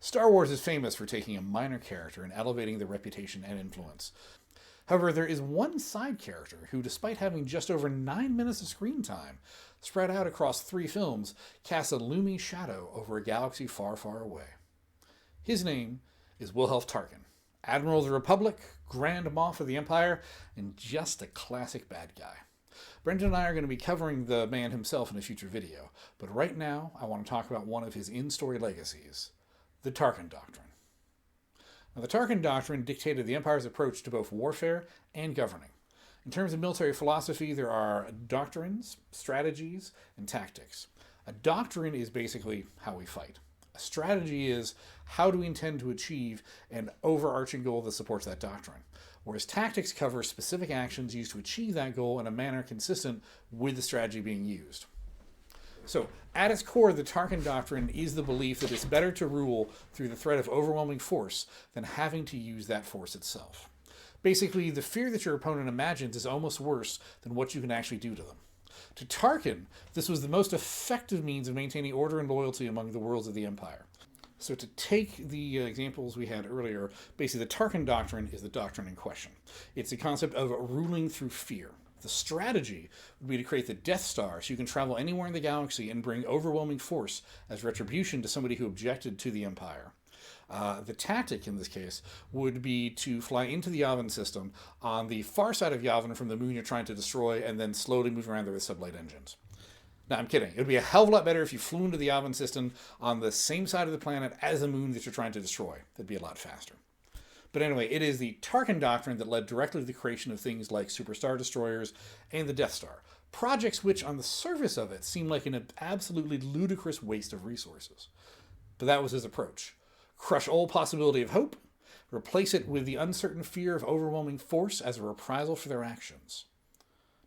Star Wars is famous for taking a minor character and elevating their reputation and influence. However, there is one side character who, despite having just over 9 minutes of screen time, spread out across 3 films, casts a looming shadow over a galaxy far, far away. His name is Wilhelm Tarkin, Admiral of the Republic, Grand Moff of the Empire, and just a classic bad guy. Brendan and I are going to be covering the man himself in a future video, but right now I want to talk about one of his in-story legacies, the Tarkin Doctrine. Now, the Tarkin Doctrine dictated the Empire's approach to both warfare and governing. In terms of military philosophy, there are doctrines, strategies, and tactics. A doctrine is basically how we fight. A strategy is how do we intend to achieve an overarching goal that supports that doctrine, whereas tactics cover specific actions used to achieve that goal in a manner consistent with the strategy being used. So, at its core, the Tarkin Doctrine is the belief that it's better to rule through the threat of overwhelming force than having to use that force itself. Basically, the fear that your opponent imagines is almost worse than what you can actually do to them. To Tarkin, this was the most effective means of maintaining order and loyalty among the worlds of the Empire. So to take the examples we had earlier, basically the Tarkin Doctrine is the doctrine in question. It's the concept of ruling through fear. The strategy would be to create the Death Star so you can travel anywhere in the galaxy and bring overwhelming force as retribution to somebody who objected to the Empire. The tactic in this case would be to fly into the Yavin system on the far side of Yavin from the moon you're trying to destroy and then slowly move around there with sublight engines. Now, I'm kidding. It would be a hell of a lot better if you flew into the Yavin system on the same side of the planet as the moon that you're trying to destroy. That'd be a lot faster. But anyway, it is the Tarkin Doctrine that led directly to the creation of things like Superstar Destroyers and the Death Star. Projects which, on the surface of it, seem like an absolutely ludicrous waste of resources. But that was his approach. Crush all possibility of hope, replace it with the uncertain fear of overwhelming force as a reprisal for their actions.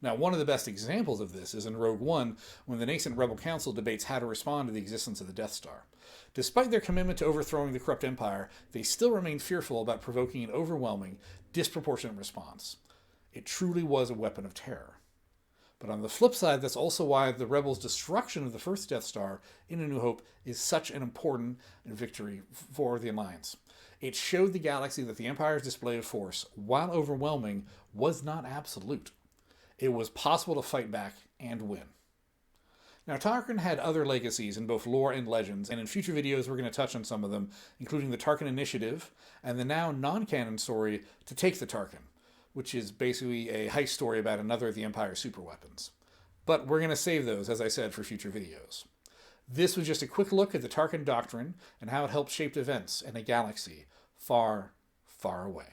Now, one of the best examples of this is in Rogue One, when the nascent Rebel Council debates how to respond to the existence of the Death Star. Despite their commitment to overthrowing the corrupt Empire, they still remain fearful about provoking an overwhelming, disproportionate response. It truly was a weapon of terror. But on the flip side, that's also why the Rebels' destruction of the first Death Star in A New Hope is such an important victory for the Alliance. It showed the galaxy that the Empire's display of force, while overwhelming, was not absolute. It was possible to fight back and win. Now, Tarkin had other legacies in both lore and legends, and in future videos we're going to touch on some of them, including the Tarkin Initiative and the now non-canon story To Take the Tarkin, which is basically a heist story about another of the Empire's superweapons. But we're going to save those, as I said, for future videos. This was just a quick look at the Tarkin Doctrine and how it helped shape events in a galaxy far, far away.